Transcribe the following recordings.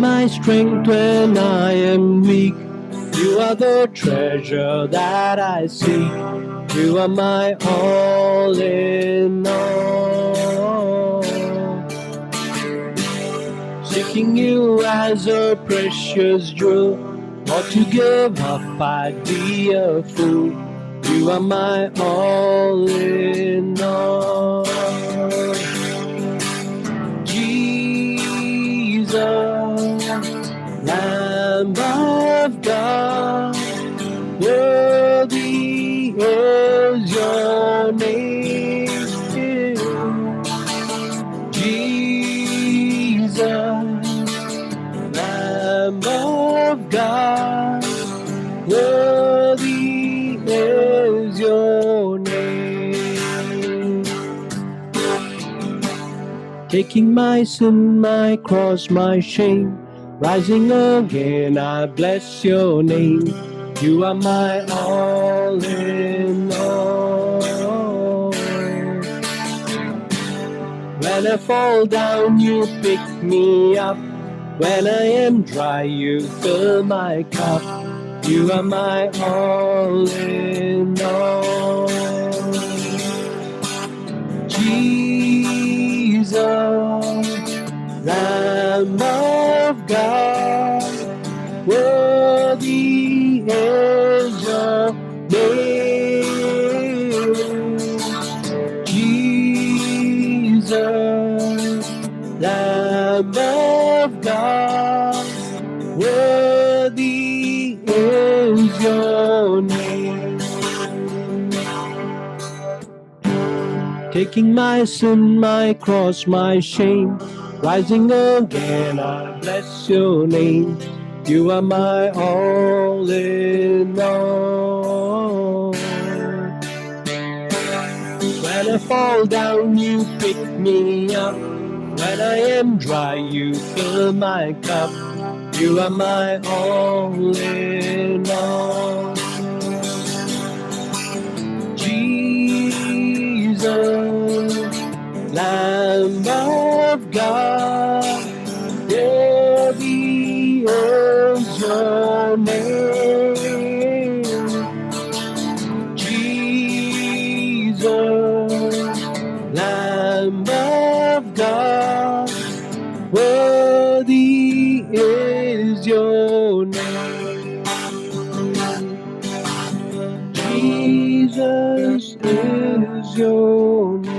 my strength when I am weak. You are the treasure that I seek. You are my all in all. Seeking you as a precious jewel, not to give up, I'd be a fool. You are my all in all. Jesus, Lamb of God, worthy is your name. Jesus, Lamb of God, worthy is your name. Taking my sin, my cross, my shame, rising again, I bless your name. You are my all in all. When I fall down, you pick me up. When I am dry, you fill my cup. You are my all in all. Jesus, Lamb of God, worthy is your name. Jesus, Lamb of God, worthy is your name. Taking my sin, my cross, my shame, rising again, I bless your name. You are my all in all. When I fall down, you pick me up. When I am dry, you fill my cup. You are my all in all. Jesus, Lamb of God, worthy is your name. Jesus, Lamb of God, worthy is your name. Jesus is your name.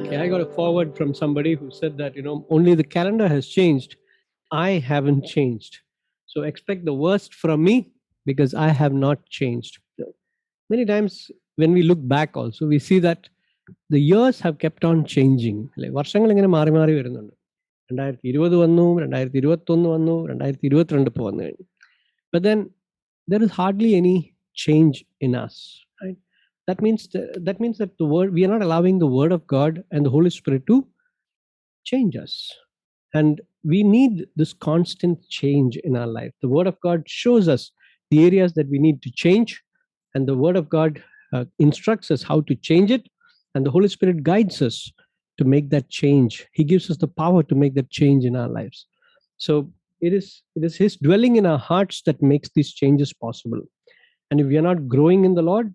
Okay, I got a forward from somebody who said that, only the calendar has changed. I haven't changed. So expect the worst from me because I have not changed. Many times when we look back also, we see that the years have kept on changing. വർഷങ്ങൾ ഇങ്ങനെ മാറി മാറി വരുന്നുണ്ട്. 2020 വന്നു, 2021 വന്നു, 2022 ഇപ്പോൾ വന്നു കഴിഞ്ഞു. But then there is hardly any change in us. Right? That means that the word, we are not allowing the word of God and the Holy Spirit to change us. And we need this constant change in our life. The word of God shows us the areas that we need to change, and the word of God instructs us how to change it, and the Holy Spirit guides us to make that change. He gives us the power to make that change in our lives. So it is his dwelling in our hearts that makes these changes possible. And if we are not growing in the Lord,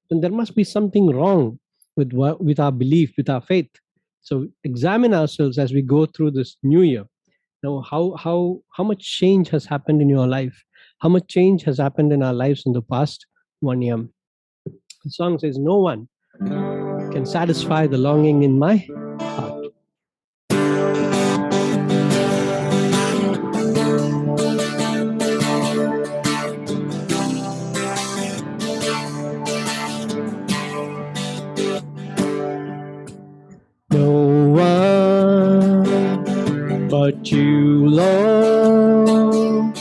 then there must be something wrong with our belief, with our faith. So examine ourselves as we go through this new year. Now, how much change has happened in your life? How much change has happened in our lives in the past 1 year? The song says, "No one can satisfy the longing in my heart." No one but you, Lord,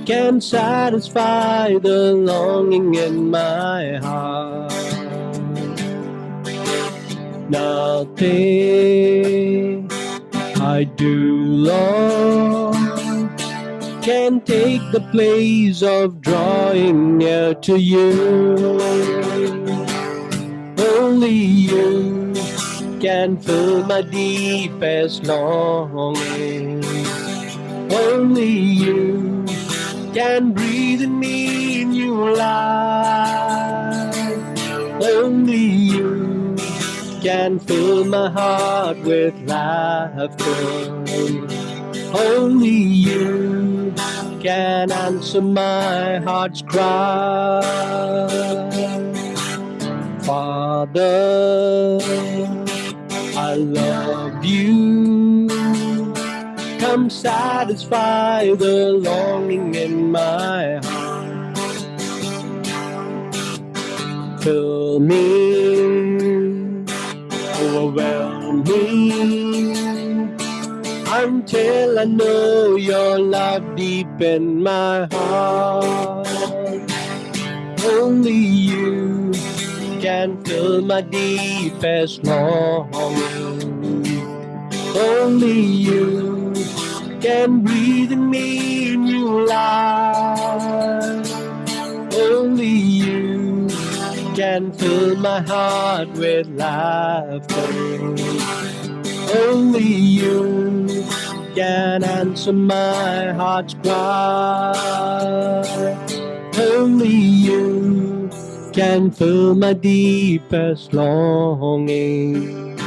can satisfy the longing in my heart. Nothing I do, Lord, can take the place of drawing near to you. Only you can fill my deepest longing. Only you can breathe in me new life. Only you can fill my heart with laughter. Only you can answer my heart's cry. Father, I love you. Come satisfy the longing in my heart. Fill me, overwhelm me, until I know your love deep in my heart. Only you can fill my deepest longing. Only you can breathe in me new life. Only you can fill my heart with laughter. Only you can answer my heart's cry. Only you can fill my deepest longing.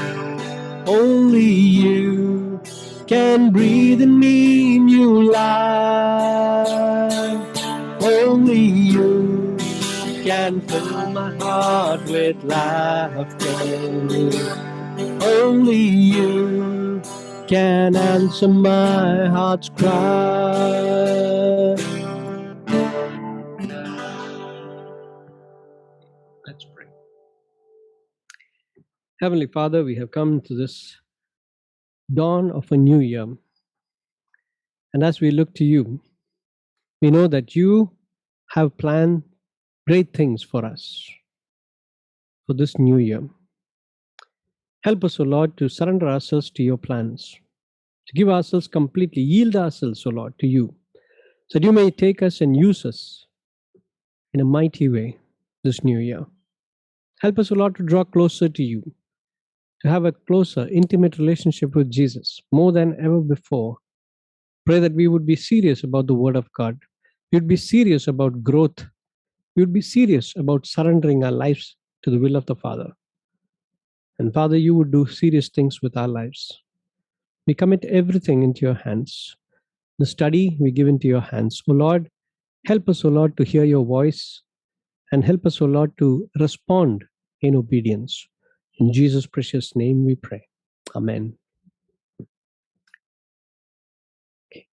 Only you can breathe in me new life. Only you can fill my heart with laughter. Only you can answer my heart's cry. Let's pray. Heavenly Father, we have come to this dawn of a new year. And as we look to you, we know that you have planned great things for us for this new year. Help us, O Lord, to surrender ourselves to your plans, to give ourselves completely, yield ourselves, O Lord, to you, so that you may take us and use us in a mighty way this new year. Help us, O Lord, to draw closer to you, to have a closer, intimate relationship with Jesus more than ever before. Pray that we would be serious about the Word of God. We would be serious about growth. We would be serious about surrendering our lives to the will of the Father. And Father, you would do serious things with our lives. We commit everything into your hands. The study we give into your hands. O Lord, help us, O Lord, to hear your voice, and help us, O Lord, to respond in obedience. In Jesus' precious name we pray. Amen. Okay.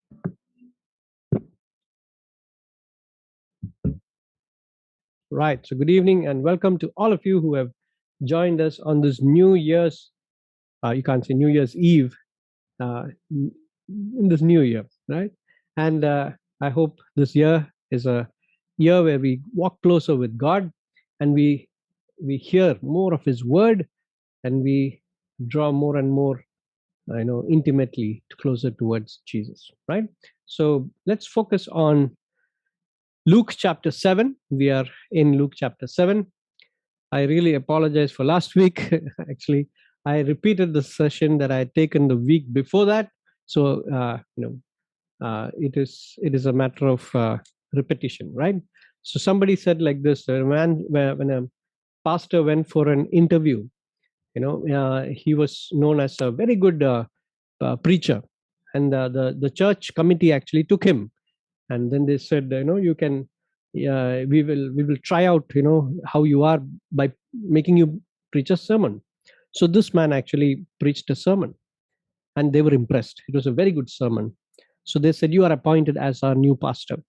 Right. So good evening and welcome to all of you who have joined us on this New Year's, you can't say New Year's Eve, in this new year, right? And I hope this year is a year where we walk closer with God, and we hear more of His Word, and we draw more and more, intimately closer towards Jesus, right? So let's focus on Luke chapter 7. We are in Luke chapter 7. I really apologize for last week. Actually, I repeated the session that I had taken the week before that. So, it is a matter of repetition, right? So somebody said like this: when a pastor went for an interview, he was known as a very good preacher, and the church committee actually took him, and then they said, you can, we will try out, how you are by making you preach a sermon. So this man actually preached a sermon, and they were impressed. It was a very good sermon. So they said, you are appointed as our new pastor.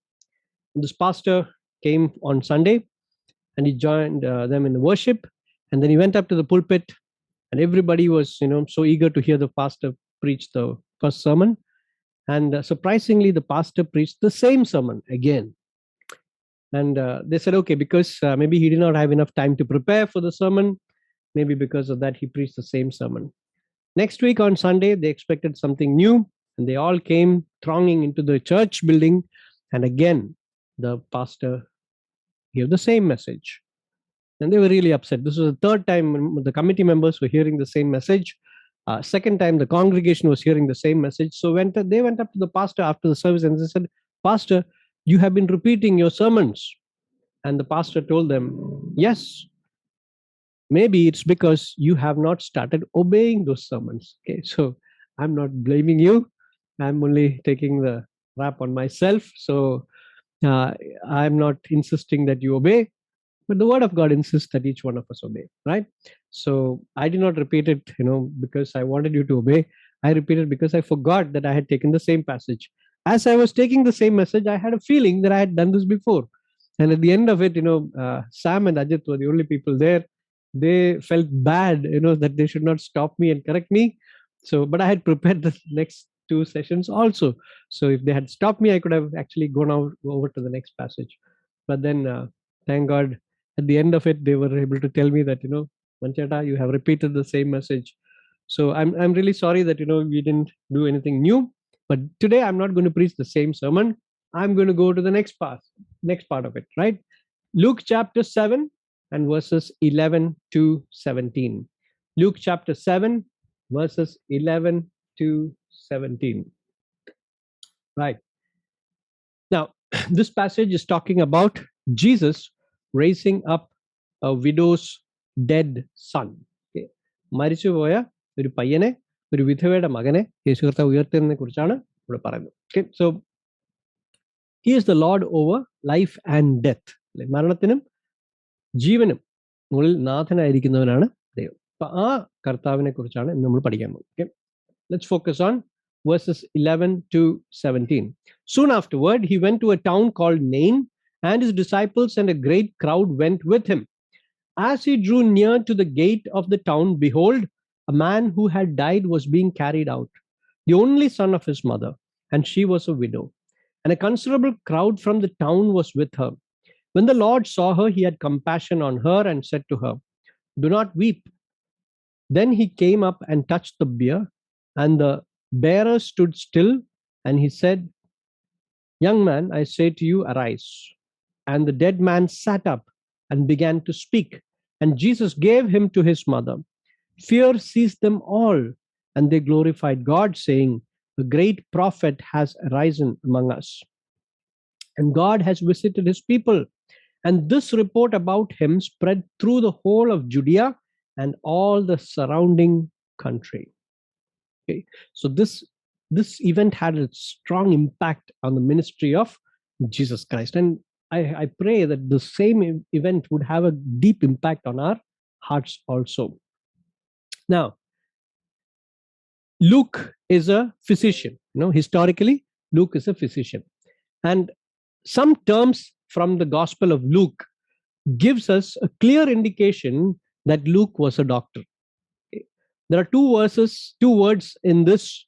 And this pastor came on Sunday, and he joined them in the worship, and then he went up to the pulpit, and everybody was, so eager to hear the pastor preach the first sermon. And surprisingly, the pastor preached the same sermon again. And they said, okay, because maybe he did not have enough time to prepare for the sermon, maybe because of that he preached the same sermon. Next week on Sunday, they expected something new, and they all came thronging into the church building And again, the pastor gave the same message. And they were really upset. This was the third time the committee members were hearing the same message. Second time, the congregation was hearing the same message. So they went up to the pastor after the service and they said, Pastor, you have been repeating your sermons. And the pastor told them, yes, maybe it's because you have not started obeying those sermons. Okay, so I'm not blaming you. I'm only taking the rap on myself. So I'm not insisting that you obey, but the word of God insists that each one of us obey, right? So I did not repeat it, because I wanted you to obey. I repeated because I forgot that I had taken the same passage. As I was taking the same message, I had a feeling that I had done this before. And at the end of it, Sam and Ajit were the only people there. They felt bad, that they should not stop me and correct me. So, but I had prepared the next two sessions also. So if they had stopped me, I could have actually gone over to the next passage. But then, thank God, at the end of it, they were able to tell me that, Manchata, you have repeated the same message. So I'm really sorry that, we didn't do anything new. But today I'm not going to preach the same sermon. I'm going to go to the next part of it, right? Luke chapter 7 and verses 11 to 17. Luke chapter 7, verses 11 to 17. Right. Now, this passage is talking about Jesus raising up a widow's dead son. Okay. മരിച്ചുപോയ ഒരു പയ്യനെ, ഒരു വിധവയുടെ മകനെ യേശു കർത്താവ് ഉയർത്തുന്നതിനെ കുറിച്ചാണ് ഇവിടെ പറയുന്നത്. Okay. So he is the Lord over life and death. മരണത്തിനും ജീവനും മുകളിൽ നാഥനായിരിക്കുന്നവനാണ് ദൈവം. അപ്പൊ ആ കർത്താവിനെ കുറിച്ചാണ് നമ്മൾ പഠിക്കാൻ പോകുന്നത്. Okay. Let's focus on verses 11 to 17. Soon afterward, he went to a town called Nain, and his disciples and a great crowd went with him. As he drew near to the gate of the town, behold, a man who had died was being carried out, the only son of his mother, and she was a widow. And a considerable crowd from the town was with her. When the Lord saw her, he had compassion on her and said to her, do not weep. Then he came up and touched the bier, and the bearer stood still, and he said, young man, I say to you, arise. And the dead man sat up and began to speak. And Jesus gave him to his mother. Fear seized them all, and they glorified God, saying, a great prophet has arisen among us, and God has visited his people. And this report about him spread through the whole of Judea and all the surrounding country. Okay. So this event had a strong impact on the ministry of Jesus Christ. And I pray that the same event would have a deep impact on our hearts also. Now, Luke is a physician. Historically, Luke is a physician. And some terms from the Gospel of Luke gives us a clear indication that Luke was a doctor. Okay. There are two words in this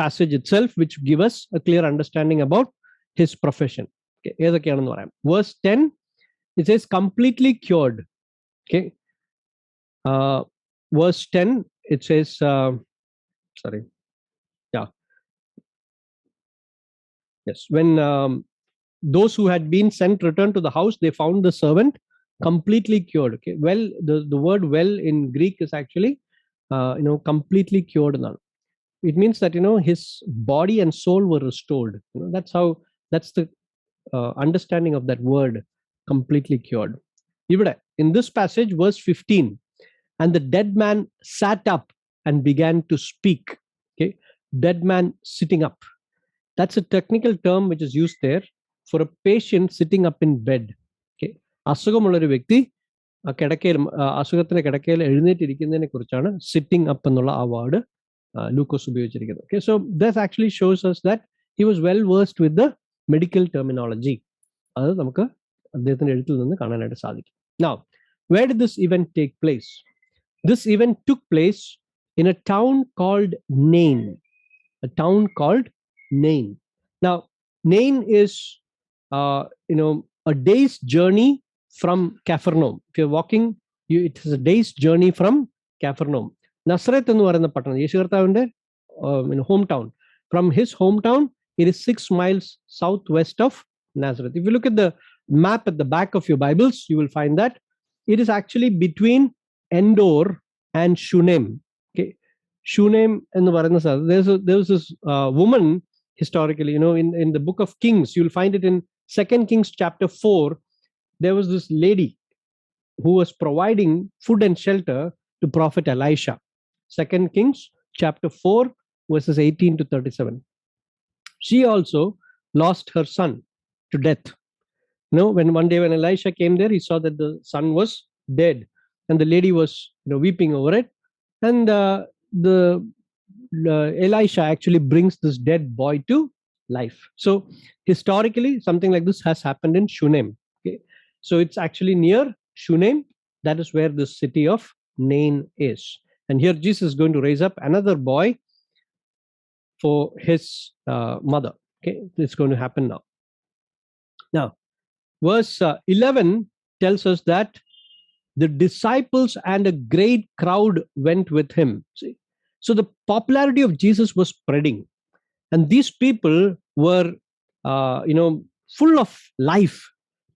passage itself which give us a clear understanding about his profession. Okay. Verse 10, it says completely cured. Okay. Verse 10, it says, sorry. Yeah. Yes. When those who had been sent returned to the house, they found the servant completely cured. Okay. Well, the word well in Greek is actually, completely cured. It means that, his body and soul were restored. That's the understanding of that word, completely cured. In this passage, verse 15, and the dead man sat up and began to speak. Okay. Dead man sitting up. That's a technical term which is used there for a patient sitting up in bed. Okay. അസുഖമുള്ളൊരു വ്യക്തി അസുഖത്തിന്റെ കിടക്കയിൽ എഴുന്നേറ്റിരിക്കുന്നതിനെ കുറിച്ചാണ് sitting up എന്നുള്ള ആ ward ലൂക്കോസ് ഉപയോഗിച്ചിരിക്കുന്നത്. Okay. So this actually shows us that he was well versed with the medical terminology. അത് നമുക്ക് അദ്ദേഹത്തിന്റെ എഴുത്തിൽ നിന്ന് കാണാനായിട്ട് സാധിക്കും. Now, where did this event take place? This event took place in a town called Nain. A town called Nain. Now, Nain is, a day's journey from Capernaum. If you're walking, it is a day's journey from Capernaum. Nazareth ennu parayunna pattanam, Yesu Karthavinte hometown. From his hometown, It is 6 miles southwest of Nazareth. If you look at the map at the back of your Bibles, you will find that it is actually between Endor and Shunem. Okay, Shunem and the there's this woman historically, in the book of Kings. You'll find it in 2 Kings chapter 4. There was this lady who was providing food and shelter to prophet Elisha. 2 Kings chapter 4 verses 18 to 37. She also lost her son to death. When one day when Elisha came there, he saw that the son was dead, and the lady was weeping over it. And the Elisha actually brings this dead boy to life. So historically, something like this has happened in Shunem. Okay, so it's actually near Shunem. That is where the city of Nain is. And here Jesus is going to raise up another boy for his mother. Okay, it's going to happen now. Now, verse 11 tells us that the disciples and a great crowd went with him. See? So the popularity of Jesus was spreading, and these people were, full of life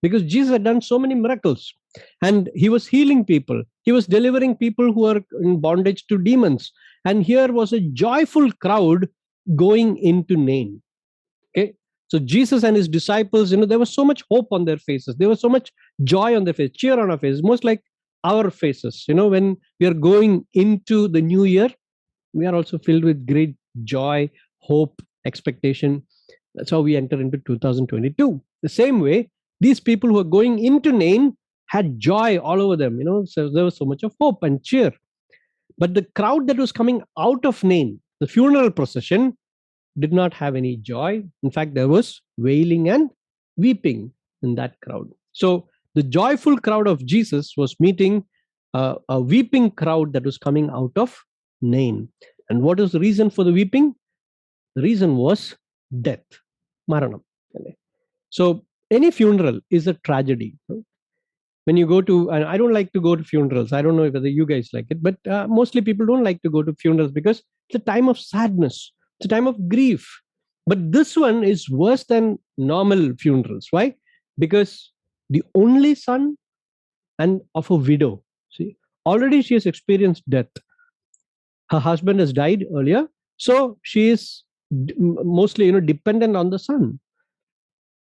because Jesus had done so many miracles, and he was healing people. He was delivering people who are in bondage to demons, and here was a joyful crowd going into Nain. Okay, so Jesus and his disciples, there was so much hope on their faces. There was so much joy on their face, cheer on our faces, most like our faces. When we are going into the new year, we are also filled with great joy, hope, expectation. That's how we enter into 2022. The same way, these people who are going into Nain had joy all over them. So there was so much of hope and cheer. But the crowd that was coming out of Nain, the funeral procession, did not have any joy. In fact, there was wailing and weeping in that crowd. So the joyful crowd of Jesus was meeting a weeping crowd that was coming out of Nain. And what is the reason for the weeping? The reason was death, maranam. So any funeral is a tragedy. When you go to, and I don't like to go to funerals. I don't know whether you guys like it, but mostly people don't like to go to funerals because it's a time of sadness. It's a time of grief. But this one is worse than normal funerals. Why? Because the only son and of a widow. See, already she has experienced death. Her husband has died earlier, so she is mostly dependent on the son.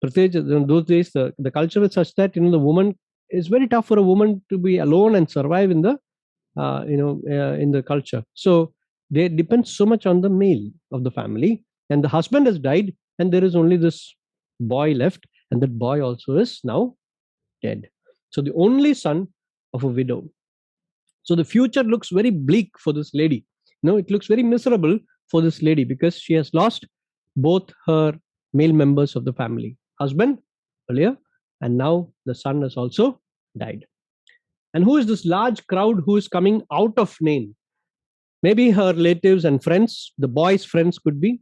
In those days, the culture is such that the woman, it's very tough for a woman to be alone and survive in the in the culture. So they depend so much on the male of the family, and the husband has died, and there is only this boy left, and that boy also is now dead. So the only son of a widow. So the future looks very bleak for this lady. It looks very miserable for this lady because she has lost both her male members of the family, husband earlier, and now the son has also died. And who is this large crowd who is coming out of Nain? Maybe her relatives and friends, the boy's friends could be.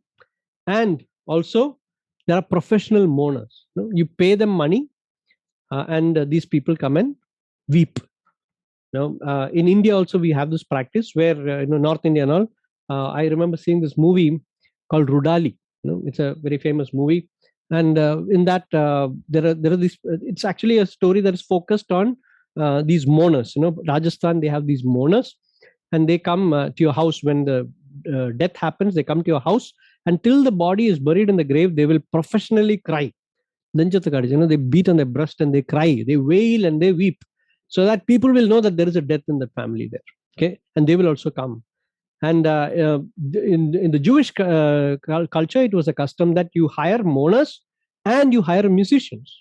And also, there are professional mourners. You pay them money, and these people come and weep. In India also we have this practice where North India and all. I remember seeing this movie called Rudali. It's a very famous movie, and in that there are these. It's actually a story that is focused on these mourners. Rajasthan, they have these mourners, and they come to your house when the death happens. They come to your house until the body is buried in the grave. They will professionally cry. They beat on their breast and they cry. They wail and they weep, so that people will know that there is a death in the family there. Okay, and they will also come. And in the Jewish culture, it was a custom that you hire mourners and you hire musicians.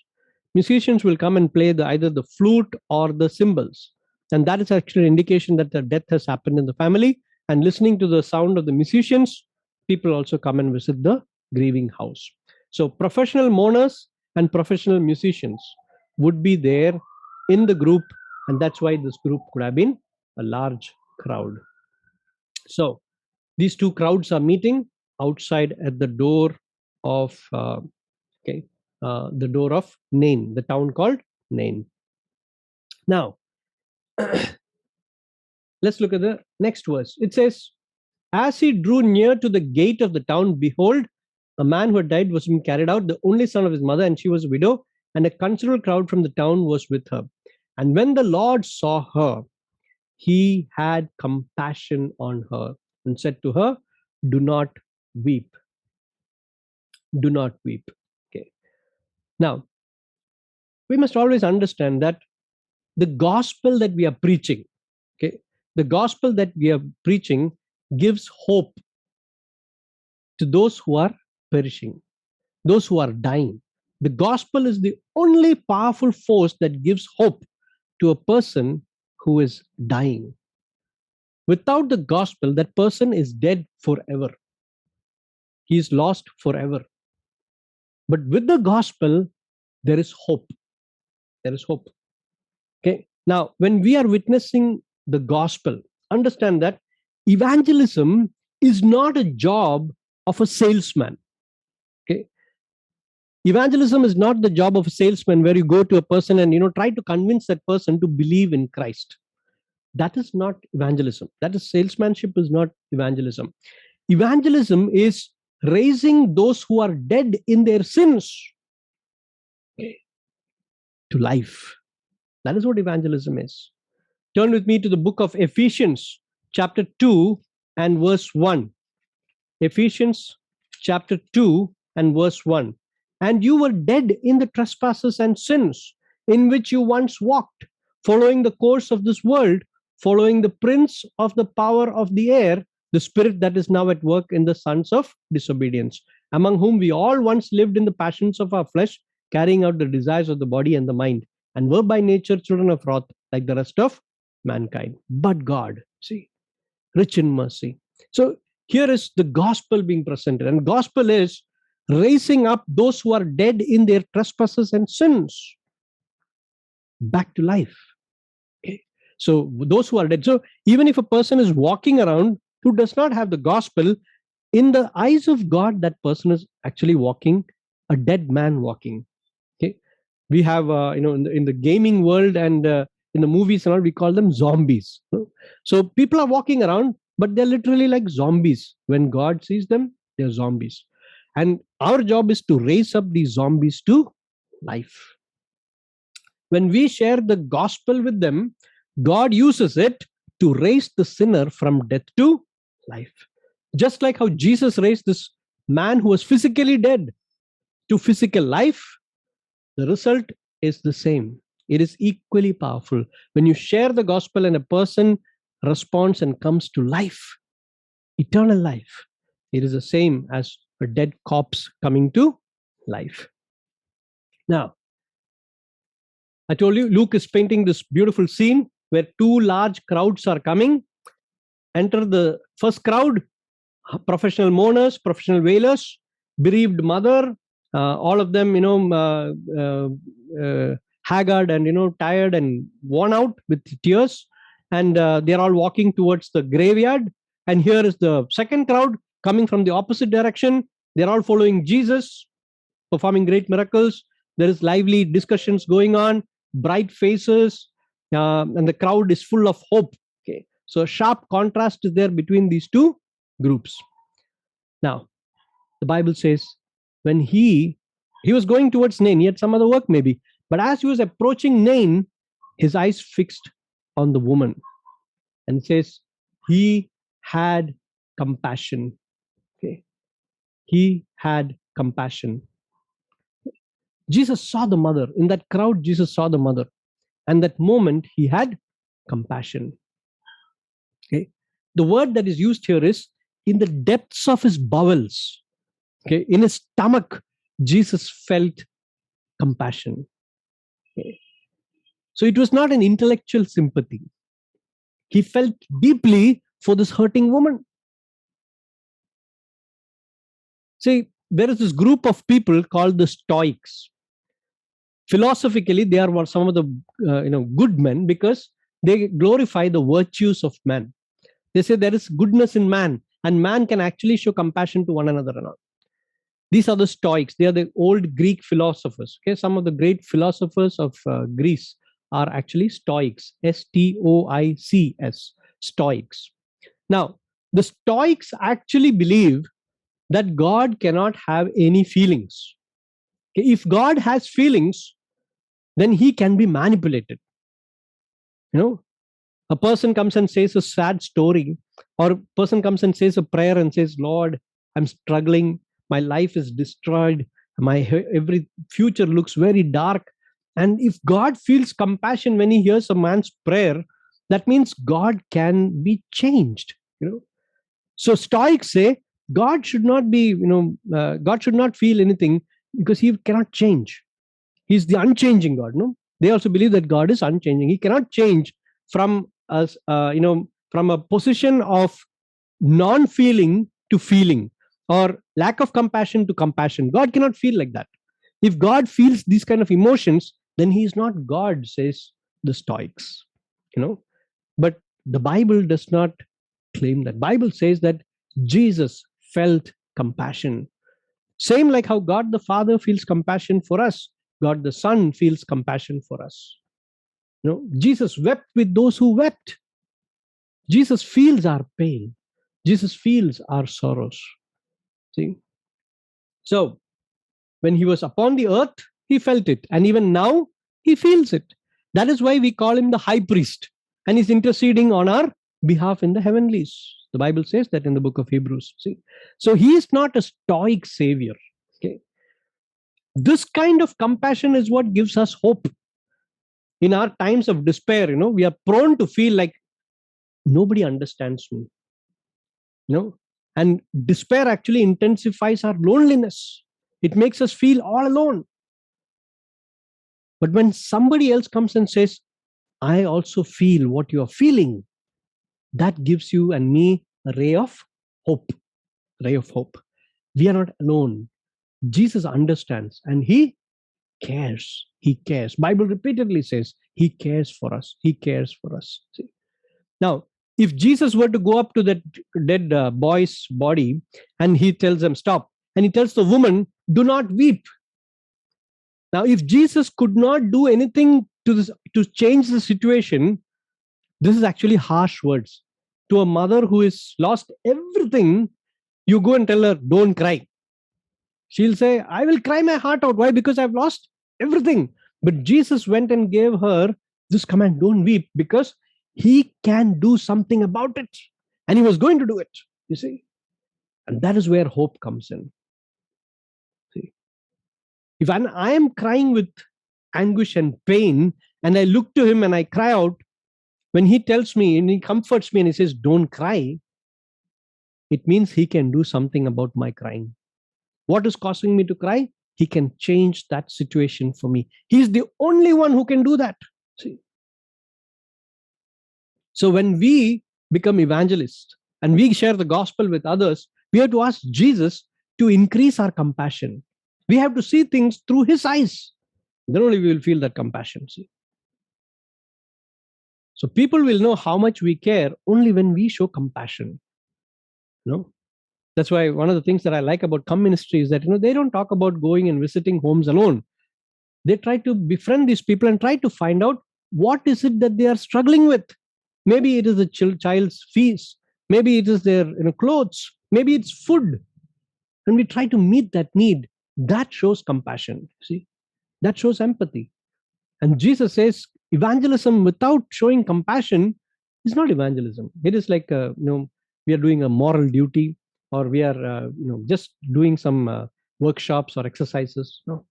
Musicians will come and play either the flute or the cymbals, and that is actually an indication that the death has happened in the family. And listening to the sound of the musicians, people also come and visit the grieving house. So professional mourners and professional musicians would be there in the group, and that's why this group could have been a large crowd. So these two crowds are meeting outside at the door of the door of Nain, the town called Nain. Now, let's look at the next verse. It says, as he drew near to the gate of the town, behold, a man who had died was being carried out, the only son of his mother, and she was a widow, and a considerable crowd from the town was with her. And when the Lord saw her, he had compassion on her and said to her, do not weep. Do not weep. Okay. Now, we must always understand that the gospel that we are preaching, okay, the gospel that we are preaching gives hope to those who are perishing, those who are dying. The gospel is the only powerful force that gives hope to a person who is dying. Without the gospel, that person is dead forever. He is lost forever. But with the gospel, there is hope. There is hope. Okay. Now, when we are witnessing the gospel, understand that evangelism is not a job of a salesman. Okay. Evangelism is not the job of a salesman where you go to a person and try to convince that person to believe in Christ. That is not evangelism. That is salesmanship, is not evangelism. Evangelism is raising those who are dead in their sins to life. That is what evangelism is. Turn with me to the book of Ephesians, chapter 2 and verse 1. Ephesians chapter 2 and verse 1. And you were dead in the trespasses and sins in which you once walked, following the course of this world, following the prince of the power of the air, the spirit that is now at work in the sons of disobedience, among whom we all once lived in the passions of our flesh, carrying out the desires of the body and the mind, and were by nature children of wrath like the rest of mankind. But God, see, rich in mercy. So here is the gospel being presented, and gospel is raising up those who are dead in their trespasses and sins back to life. Okay. So those who are dead. So even if a person is walking around who does not have the gospel, in the eyes of God, that person is actually walking, a dead man walking. Okay. We have, in the gaming world and in the movies and all, we call them zombies. So people are walking around, but they're literally like zombies. When God sees them, they're zombies. And our job is to raise up these zombies to life. When we share the gospel with them, God uses it to raise the sinner from death to life. Just like how Jesus raised this man who was physically dead to physical life, the result is the same. It is equally powerful. When you share the gospel and a person responds and comes to life, eternal life, it is the same as a dead corpse coming to life. Now, I told you, Luke is painting this beautiful scene where two large crowds are coming. Enter the first crowd, professional mourners, professional wailers, bereaved mother, all of them, haggard and, tired and worn out with tears. And they're all walking towards the graveyard. And here is the second crowd coming from the opposite direction. They're all following Jesus, performing great miracles. There is lively discussions going on, bright faces, and the crowd is full of hope. Okay, so a sharp contrast is there between these two groups. Now, the Bible says when he was going towards Nain, he had some other work maybe, but as he was approaching Nain, his eyes fixed on the woman, and it says he had compassion. Okay, he had compassion. Jesus saw the mother. In that crowd, Jesus saw the mother. And that moment, he had compassion. Okay. The word that is used here is in the depths of his bowels. Okay. In his stomach, Jesus felt compassion. Okay. So it was not an intellectual sympathy. He felt deeply for this hurting woman. See, there is this group of people called the Stoics. Philosophically, they are some of the good men because they glorify the virtues of man. They say there is goodness in man, and man can actually show compassion to one another and all. These are the Stoics. They are the old Greek philosophers. Okay, some of the great philosophers of Greece are actually Stoics. Stoics. Stoics. Now, the Stoics actually believe that God cannot have any feelings. Okay, if God has feelings, then he can be manipulated. You know, a person comes and says a sad story, or a person comes and says a prayer and says, Lord, I'm struggling, my life is destroyed, my every future looks very dark. And if God feels compassion when he hears a man's prayer, that means God can be changed. So Stoics say God should not be, God should not feel anything because he cannot change. He's the unchanging God. No, they also believe that God is unchanging. He cannot change from us, from a position of non-feeling to feeling, or lack of compassion to compassion. God cannot feel like that. If God feels these kind of emotions, then he is not God, says the Stoics. But the Bible does not claim that. Bible says that Jesus felt compassion. Same like how God the Father feels compassion for us, God the Son feels compassion for us. Jesus wept with those who wept. Jesus feels our pain. Jesus feels our sorrows. See? So, when he was upon the earth, he felt it. And even now, he feels it. That is why we call him the high priest. And he's interceding on our behalf in the heavenlies. The Bible says that in the book of Hebrews. See? So, he is not a stoic savior. Okay? This kind of compassion is what gives us hope. In our times of despair, we are prone to feel like nobody understands me. And despair actually intensifies our loneliness. It makes us feel all alone. But when somebody else comes and says, I also feel what you are feeling, that gives you and me a ray of hope. Ray of hope. We are not alone. Jesus understands and he cares. He cares. Bible repeatedly says he cares for us. He cares for us. See? Now, if Jesus were to go up to that dead boy's body and he tells them, stop, and he tells the woman, do not weep. Now, if Jesus could not do anything to change the situation, this is actually harsh words. To a mother who has lost everything, you go and tell her, don't cry. She'll say, I will cry my heart out. Why? Because I've lost everything. But Jesus went and gave her this command, don't weep, because he can do something about it. And he was going to do it, you see. And that is where hope comes in. See, if I am crying with anguish and pain, and I look to him and I cry out, when he tells me and he comforts me and he says, don't cry, it means he can do something about my crying. What is causing me to cry? He can change that situation for me. He's the only one who can do that. See? So when we become evangelists and we share the gospel with others, we have to ask Jesus to increase our compassion. We have to see things through his eyes. Then only we will feel that compassion. See? So people will know how much we care only when we show compassion. That's why one of the things that I like about Come Ministry is that they don't talk about going and visiting homes alone. They try to befriend these people and try to find out what is it that they are struggling with. Maybe it is the child's fees. Maybe it is their clothes. Maybe it's food. And we try to meet that need. That shows compassion. See, that shows empathy. And Jesus says evangelism without showing compassion is not evangelism. It is like we are doing a moral duty, or we are just doing some workshops or exercises. No.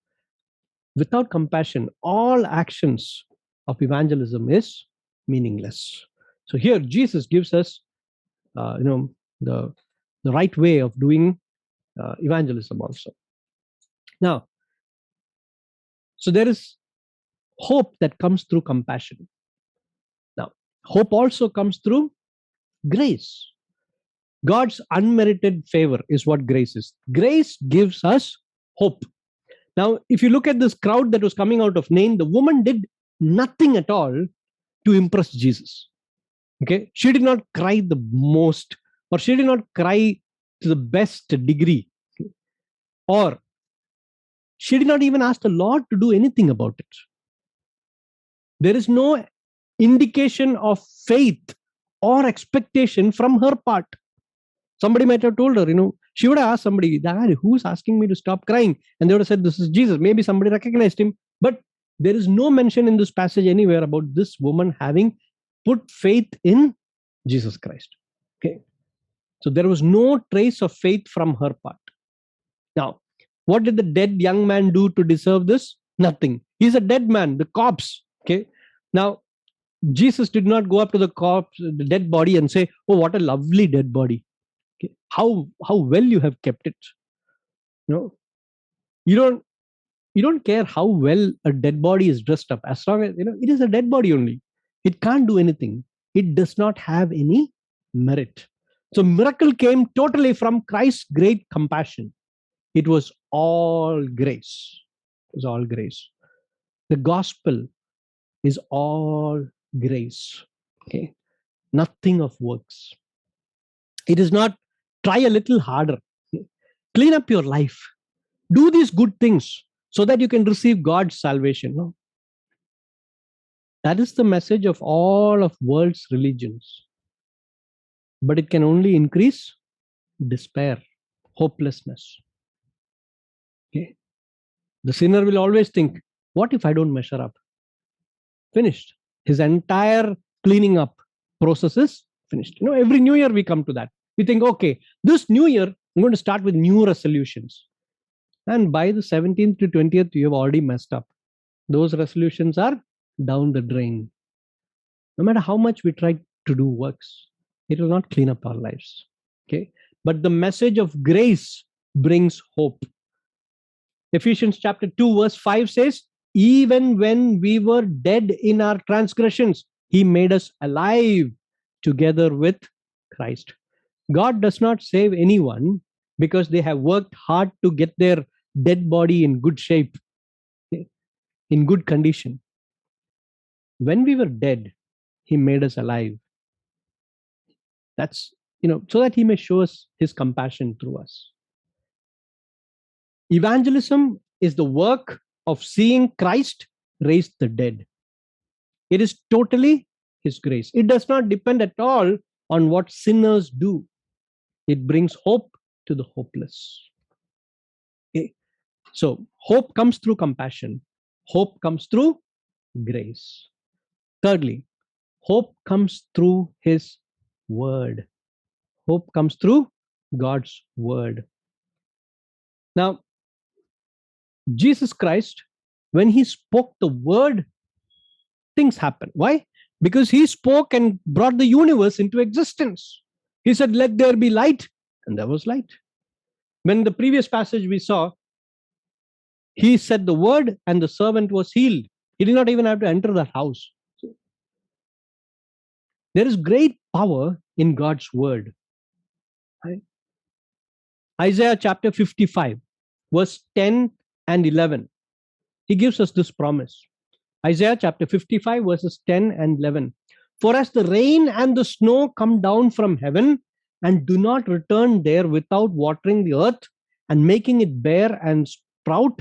Without compassion, all actions of evangelism is meaningless. So here Jesus gives us the right way of doing evangelism also. Now, so there is hope that comes through compassion. Now, hope also comes through grace. God's unmerited favor is what grace is. Grace gives us hope. Now, if you look at this crowd that was coming out of Nain, the woman did nothing at all to impress Jesus. Okay, she did not cry the most, or she did not cry to the best degree, or she did not even ask the Lord to do anything about it. There is no indication of faith or expectation from her part. Somebody might have told her, She would have asked somebody, Dad, who's asking me to stop crying? And they would have said, this is Jesus. Maybe somebody recognized him. But there is no mention in this passage anywhere about this woman having put faith in Jesus Christ. Okay. So there was no trace of faith from her part. Now, what did the dead young man do to deserve this? Nothing. He's a dead man, the corpse. Okay. Now, Jesus did not go up to the corpse, the dead body, and say, "Oh, what a lovely dead body! Okay. How well you have kept it." No, you don't care how well a dead body is dressed up, as long as it is a dead body only. It can't do anything. It does not have any merit. So miracle came totally from Christ's great compassion. It was all grace. It was all grace. The gospel is all grace. Okay. Nothing of works. It is not try a little harder. Clean up your life. Do these good things so that you can receive God's salvation. No. That is the message of all of world's religions. But it can only increase despair, hopelessness. Okay. The sinner will always think, what if I don't measure up? Finished. His entire cleaning up process is finished. Every new year we come to that. We think, okay, this new year, I'm going to start with new resolutions. And by the 17th to 20th, you have already messed up. Those resolutions are down the drain. No matter how much we try to do works, it will not clean up our lives. Okay. But the message of grace brings hope. Ephesians chapter 2 verse 5 says, even when we were dead in our transgressions, he made us alive together with Christ. God does not save anyone because they have worked hard to get their dead body in good shape, in good condition. When we were dead, he made us alive. That's, so that he may show us his compassion through us. Evangelism is the work of seeing Christ raise the dead. It is totally his grace. It does not depend at all on what sinners do. It brings hope to the hopeless. Okay. So hope comes through compassion. Hope comes through grace. Thirdly, hope comes through his word. Hope comes through God's word. Now, Jesus Christ, when he spoke the word, things happen. Why? Because he spoke and brought the universe into existence. He said, let there be light, and there was light. When the previous passage we saw, he said the word and the servant was healed. He did not even have to enter the house. There is great power in God's word. Right? Isaiah chapter 55, verse 10 and 11. He gives us this promise. Isaiah chapter 55, verses 10 and 11. For as the rain and the snow come down from heaven and do not return there without watering the earth and making it bear and sprout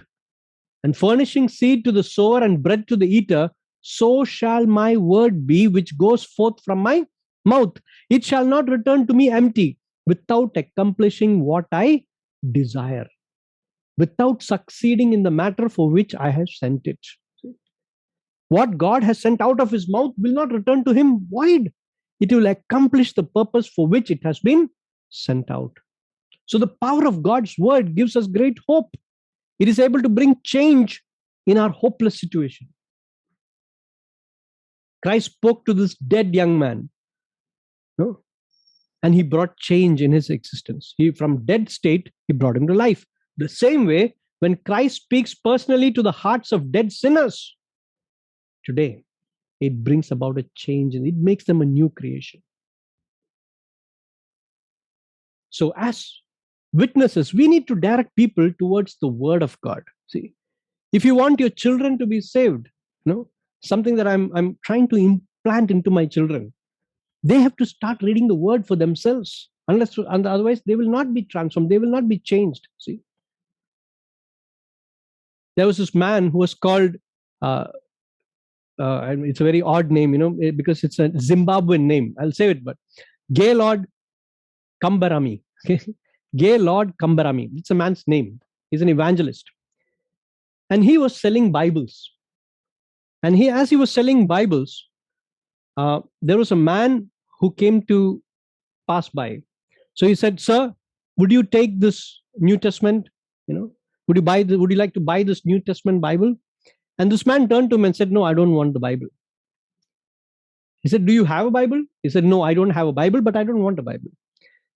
and furnishing seed to the sower and bread to the eater, so shall my word be which goes forth from my mouth. It shall not return to me empty, without accomplishing what I desire, without succeeding in the matter for which I have sent it. What God has sent out of his mouth will not return to him void. It will accomplish the purpose for which it has been sent out. So the power of God's word gives us great hope. It is able to bring change in our hopeless situation. Christ spoke to this dead young man, and he brought change in his existence. From dead state, he brought him to life. The same way, when Christ speaks personally to the hearts of dead sinners today, it brings about a change and it makes them a new creation. So as witnesses, we need to direct people towards the word of God. See, if you want your children to be saved, something that I'm trying to implant into my children, they have to start reading the word for themselves. Otherwise, they will not be transformed. They will not be changed. See, there was this man who was called, it's a very odd name, because it's a Zimbabwean name. I'll say it, but Gaylord Kambarami. Okay? Gaylord Kambarami. It's a man's name. He's an evangelist. And he was selling Bibles. And as he was selling Bibles, there was a man who came to pass by. So he said, "Sir, would you take this New Testament? Would you like to buy this New Testament Bible?" And this man turned to him and said, "No, I don't want the Bible." He said, "Do you have a Bible?" He said, "No, I don't have a Bible, but I don't want a Bible."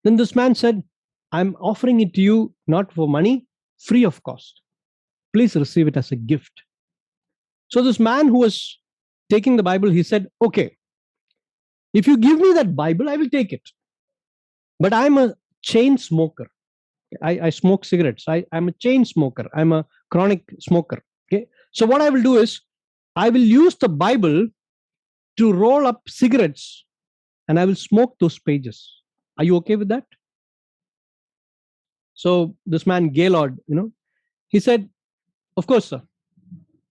Then this man said, "I'm offering it to you not for money, free of cost. Please receive it as a gift." So this man who was taking the Bible, he said, "Okay, if you give me that Bible, I will take it. But I'm a chain smoker. I smoke cigarettes. I'm a chain smoker. I'm a chronic smoker. Okay. So what I will do is I will use the Bible to roll up cigarettes and I will smoke those pages. Are you okay with that?" So this man, Gaylord, he said, "Of course, sir.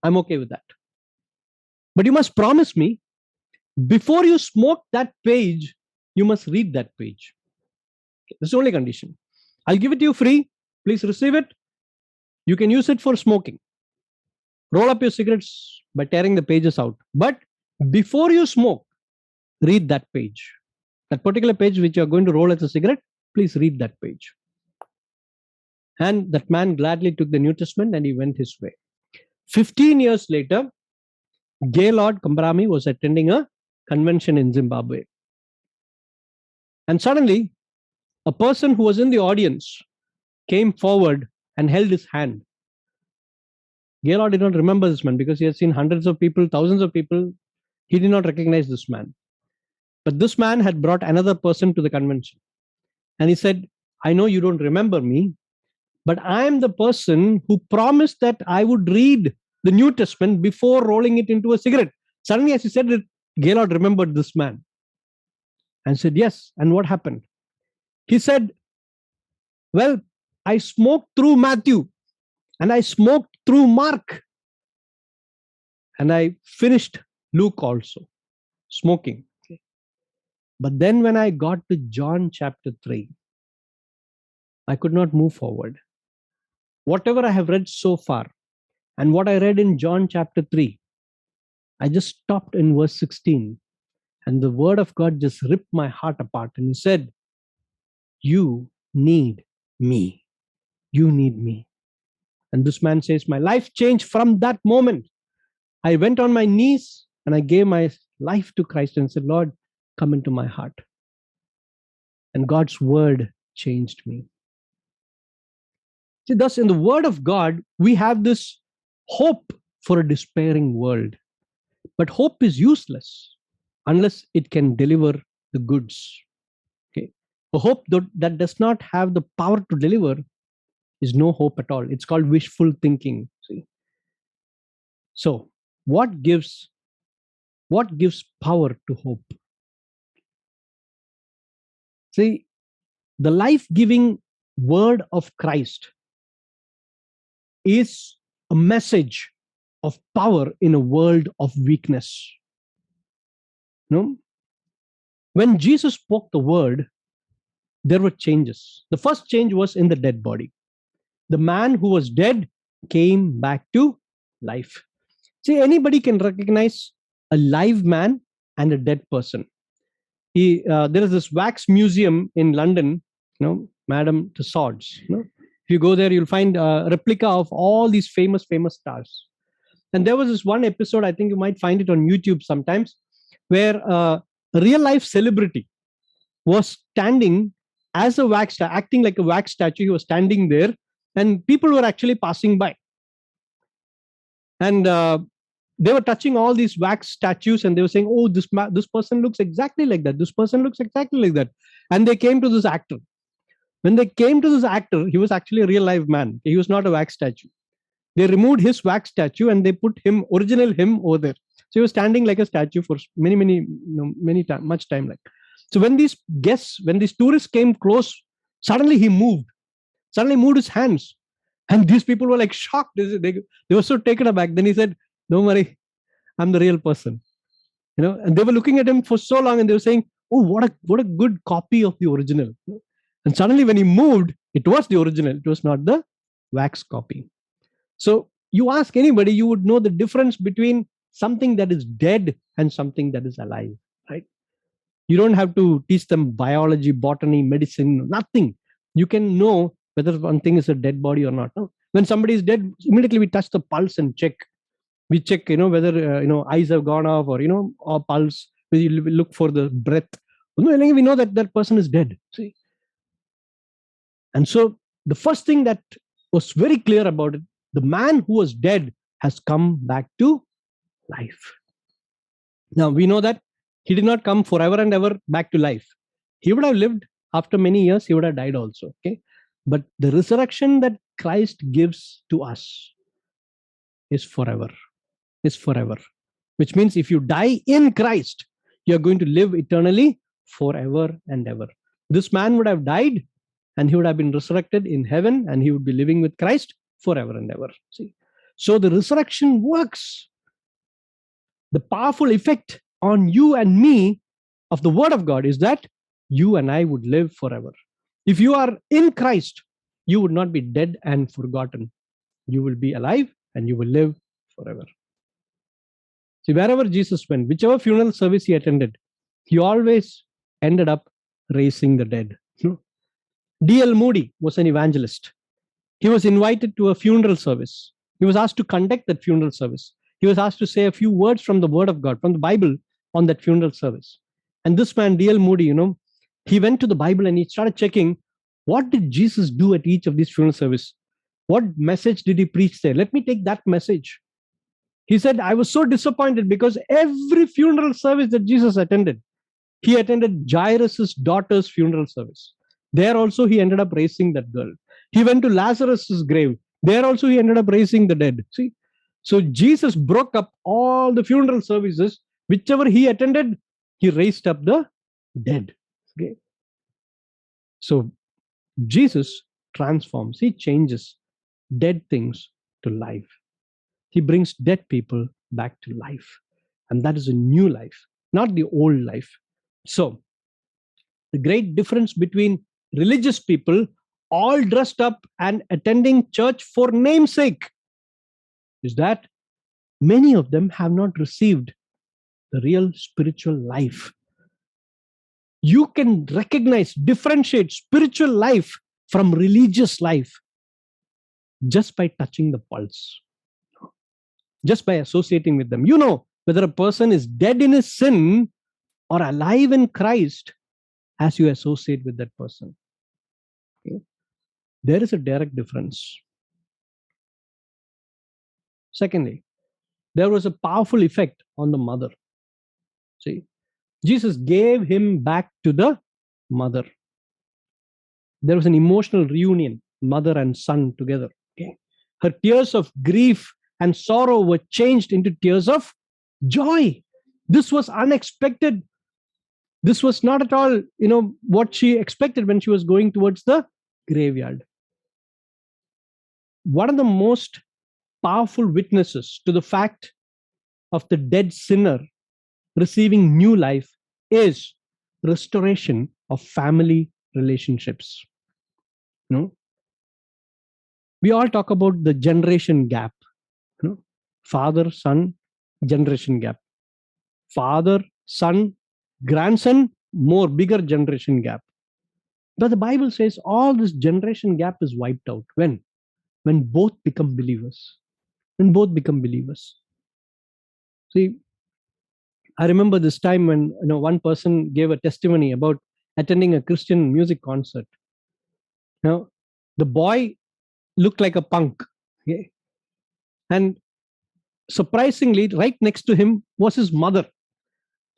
I'm okay with that. But you must promise me, before you smoke that page, you must read that page. Okay, that's the only condition. I'll give it to you free. Please receive it. You can use it for smoking. Roll up your cigarettes by tearing the pages out. But before you smoke, read that page. That particular page which you're going to roll as a cigarette, please read that page." And that man gladly took the New Testament and he went his way. 15 years later, Gaylord Kambarami was attending a convention in Zimbabwe. And suddenly, a person who was in the audience came forward and held his hand. Gaylord did not remember this man because he had seen hundreds of people, thousands of people. He did not recognize this man. But this man had brought another person to the convention. And he said, "I know you don't remember me, but I am the person who promised that I would read the New Testament before rolling it into a cigarette." Suddenly, as he said it, Gaylord remembered this man and said, "Yes." And what happened? He said, "Well, I smoked through Matthew and I smoked through Mark and I finished Luke also, smoking. Okay. But then when I got to John chapter 3, I could not move forward. Whatever I have read so far and what I read in John chapter 3, I just stopped in verse 16 and the word of God just ripped my heart apart. And he said, "You need me. You need me." And this man says, "My life changed from that moment. I went on my knees and I gave my life to Christ and said, 'Lord, come into my heart.' And God's word changed me." See, thus in the word of God, we have this hope for a despairing world. But hope is useless unless it can deliver the goods. Okay. A hope that does not have the power to deliver is no hope at all. It's called wishful thinking. See. So what gives power to hope? See, the life-giving word of Christ is a message of power in a world of weakness. When Jesus spoke the word, there were changes. The first change was in the dead body. The man who was dead came back to life. See, anybody can recognize a live man and a dead person. There is this wax museum in London, Madame Tussauds. If you go there, you'll find a replica of all these famous stars. And there was this one episode, I think you might find it on YouTube sometimes, where a real life celebrity was standing as a wax, acting like a wax statue. He was standing there, and people were actually passing by. And they were touching all these wax statues and they were saying, "Oh, this person looks exactly like that. This person looks exactly like that." And they came to this actor. When they came to this actor, he was actually a real live man. He was not a wax statue. They removed his wax statue and they put original him over there. So he was standing like a statue for much time. Like. So when these tourists came close, suddenly he moved. Suddenly moved his hands. And these people were like shocked. They were so taken aback. Then he said, "Don't worry, I'm the real person." And they were looking at him for so long and they were saying, "Oh, what a good copy of the original." And suddenly when he moved, It was the original, it was not the wax copy. So you ask anybody, you would know the difference between something that is dead and something that is alive, right? You don't have to teach them biology, botany, medicine, nothing. You can know whether one thing is a dead body or not. No? When somebody is dead, immediately we touch the pulse and check. We check, whether eyes have gone off, or pulse. We look for the breath. We know that that person is dead. See, and so the first thing that was very clear about it, the man who was dead has come back to life. Now we know that he did not come forever and ever back to life. He would have lived after many years, he would have died also. Okay. But the resurrection that Christ gives to us is forever. Is forever. Which means if you die in Christ, you're going to live eternally forever and ever. This man would have died and he would have been resurrected in heaven and he would be living with Christ forever and ever. See? So the resurrection works. The powerful effect on you and me of the word of God is that you and I would live forever. If you are in Christ, you would not be dead and forgotten. You will be alive and you will live forever. See, wherever Jesus went, whichever funeral service he attended, he always ended up raising the dead. D.L. Moody was an evangelist. He was invited to a funeral service. He was asked to conduct that funeral service. He was asked to say a few words from the Word of God, from the Bible, on that funeral service. And this man, D.L. Moody, he went to the Bible and he started checking what did Jesus do at each of these funeral services? What message did he preach there? Let me take that message. He said, I was so disappointed because every funeral service that Jesus attended, he attended Jairus' daughter's funeral service. There also he ended up raising that girl. He went to Lazarus' grave. There also he ended up raising the dead. See? So Jesus broke up all the funeral services. Whichever he attended, he raised up the dead. Okay? So Jesus transforms. He changes dead things to life. He brings dead people back to life. And that is a new life, not the old life. So the great difference between religious people all dressed up and attending church for namesake is that many of them have not received the real spiritual life. You can recognize, differentiate spiritual life from religious life just by touching the pulse, just by associating with them. You know whether a person is dead in his sin or alive in Christ as you associate with that person. Okay? There is a direct difference. Secondly, there was a powerful effect on the mother. See, Jesus gave him back to the mother. There was an emotional reunion, mother and son together. Okay? Her tears of grief and sorrow were changed into tears of joy. This was unexpected. This was not at all, what she expected when she was going towards the graveyard. One of the most powerful witnesses to the fact of the dead sinner receiving new life is restoration of family relationships. We all talk about the generation gap. Father, son, generation gap. Father, son, grandson, more bigger generation gap. But the Bible says all this generation gap is wiped out. When both become believers. When both become believers. See, I remember this time when one person gave a testimony about attending a Christian music concert. Now, the boy looked like a punk. Okay? And surprisingly, right next to him was his mother,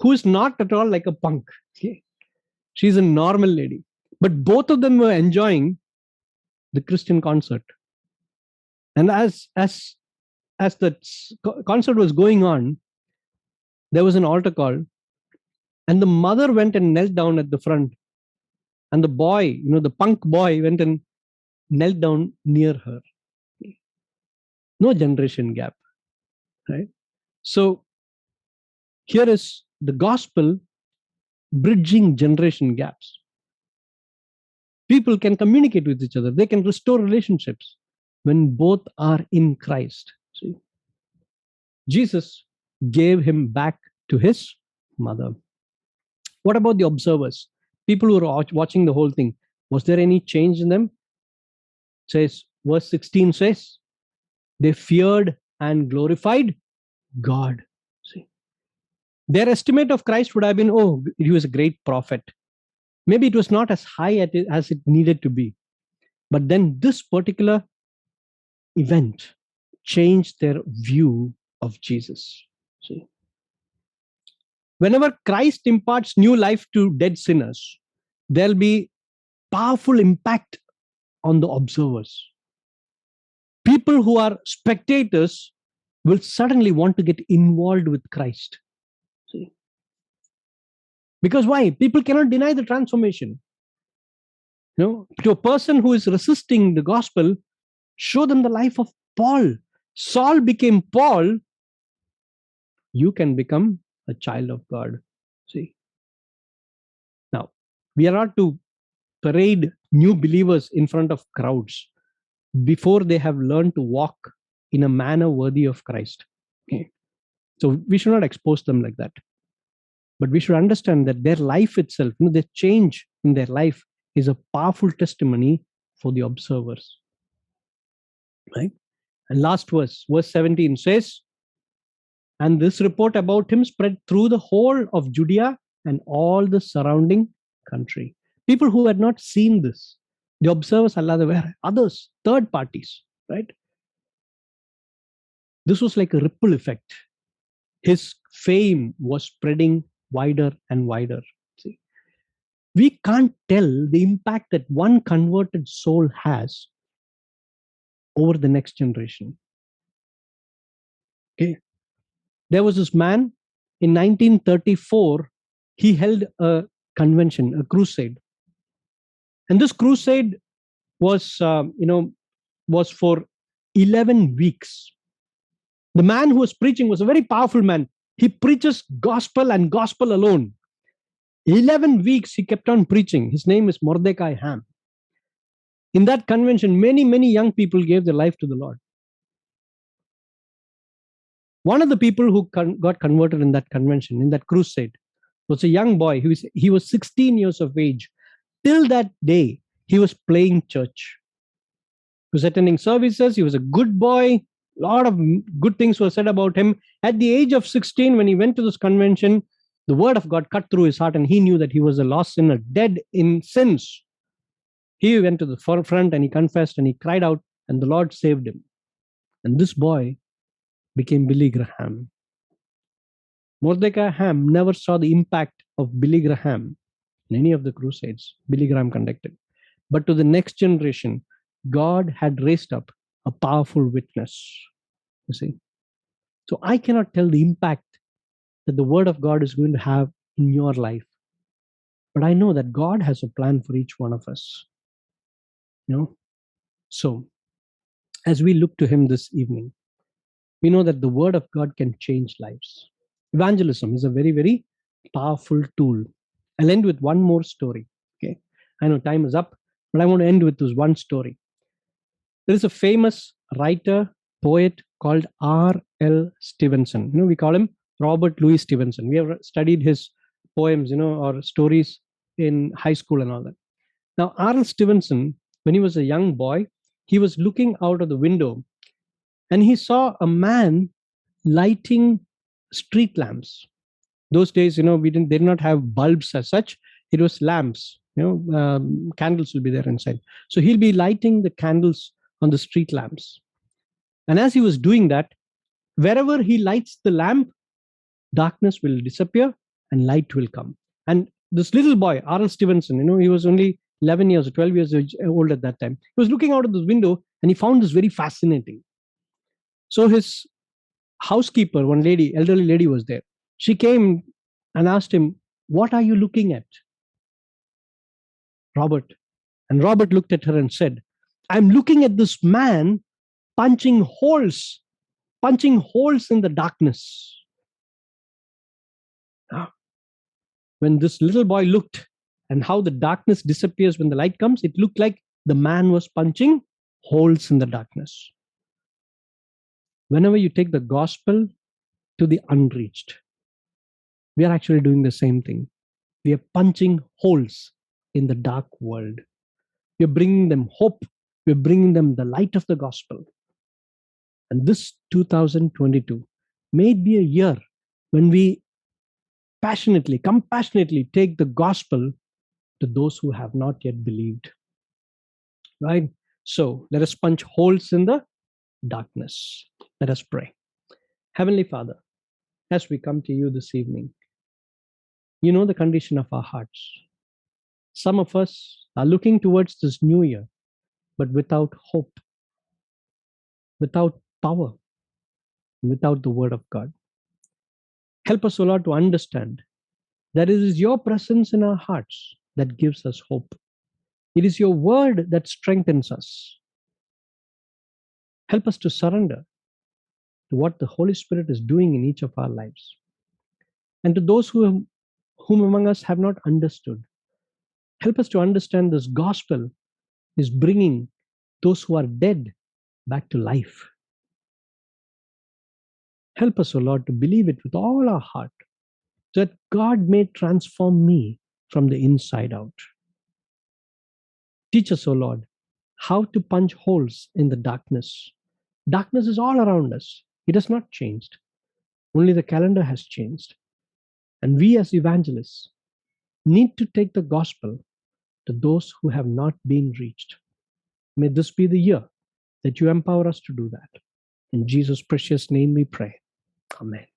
who is not at all like a punk. Okay? She's a normal lady. But both of them were enjoying the Christian concert. And as the concert was going on, there was an altar call, and the mother went and knelt down at the front, and the boy, the punk boy, went and knelt down near her. No generation gap, right? So here is the gospel bridging generation gaps. People can communicate with each other. They can restore relationships when both are in Christ. See, Jesus gave him back to his mother. What about the observers? People who were watching the whole thing. Was there any change in them? Says verse 16 says, they feared and glorified God. See, their estimate of Christ would have been, oh, he was a great prophet. Maybe it was not as high as it needed to be. But then this particular event changed their view of Jesus. See, whenever Christ imparts new life to dead sinners, there'll be powerful impact on the observers. People who are spectators will suddenly want to get involved with Christ. See? Because why? People cannot deny the transformation. To a person who is resisting the gospel, show them the life of Paul. Saul became Paul. You can become a child of God. See? Now, we are not to parade new believers in front of crowds before they have learned to walk in a manner worthy of Christ. Okay. So we should not expose them like that. But we should understand that their life itself, the change in their life is a powerful testimony for the observers. Right? And last verse 17 says, and this report about him spread through the whole of Judea and all the surrounding country. People who had not seen this, the observers, Allah, were others, third parties, right? This was like a ripple effect. His fame was spreading wider and wider. See, we can't tell the impact that one converted soul has over the next generation. Okay. There was this man in 1934, he held a convention, a crusade. And this crusade was, was for 11 weeks. The man who was preaching was a very powerful man. He preaches gospel and gospel alone. 11 weeks he kept on preaching. His name is Mordecai Ham. In that convention, many, many young people gave their life to the Lord. One of the people who got converted in that convention, in that crusade, was a young boy. He was 16 years of age. Till that day, he was playing church. He was attending services. He was a good boy. A lot of good things were said about him. At the age of 16, when he went to this convention, the word of God cut through his heart and he knew that he was a lost sinner, dead in sins. He went to the forefront and he confessed and he cried out and the Lord saved him. And this boy became Billy Graham. Mordecai Ham never saw the impact of Billy Graham in any of the crusades Billy Graham conducted. But to the next generation, God had raised up a powerful witness. You see? So I cannot tell the impact that the word of God is going to have in your life. But I know that God has a plan for each one of us. So as we look to him this evening, we know that the word of God can change lives. Evangelism is a very, very powerful tool. I'll end with one more story. Okay, I know time is up, but I want to end with this one story. There is a famous writer, poet called R.L. Stevenson. We call him Robert Louis Stevenson. We have studied his poems, or stories in high school and all that. Now, R.L. Stevenson, when he was a young boy, he was looking out of the window and he saw a man lighting street lamps. Those days, they did not have bulbs as such. It was lamps. Candles will be there inside. So he'll be lighting the candles on the street lamps. And as he was doing that, wherever he lights the lamp, darkness will disappear and light will come. And this little boy, R.L. Stevenson, he was only 11 years or 12 years old at that time. He was looking out of this window and he found this very fascinating. So his housekeeper, one lady, elderly lady was there. She came and asked him, "What are you looking at, Robert?" And Robert looked at her and said, "I'm looking at this man punching holes in the darkness." When this little boy looked and how the darkness disappears when the light comes. It looked like the man was punching holes in the darkness. Whenever you take the gospel to the unreached, we are actually doing the same thing. We are punching holes in the dark world. We are bringing them hope. We are bringing them the light of the gospel. And this 2022 may be a year when we passionately, compassionately take the gospel to those who have not yet believed. Right? So let us punch holes in the darkness. Let us pray. Heavenly Father, as we come to you this evening, you know the condition of our hearts. Some of us are looking towards this new year, but without hope, without power, without the word of God. Help us, O Lord, to understand that it is your presence in our hearts that gives us hope. It is your word that strengthens us. Help us to surrender to what the Holy Spirit is doing in each of our lives. And to those whom among us have not understood, help us to understand this gospel is bringing those who are dead back to life. Help us, O Lord, to believe it with all our heart, so that God may transform me from the inside out. Teach us, O Lord, how to punch holes in the darkness. Darkness is all around us. It has not changed. Only the calendar has changed. And we as evangelists need to take the gospel to those who have not been reached. May this be the year that you empower us to do that. In Jesus' precious name we pray. Amen.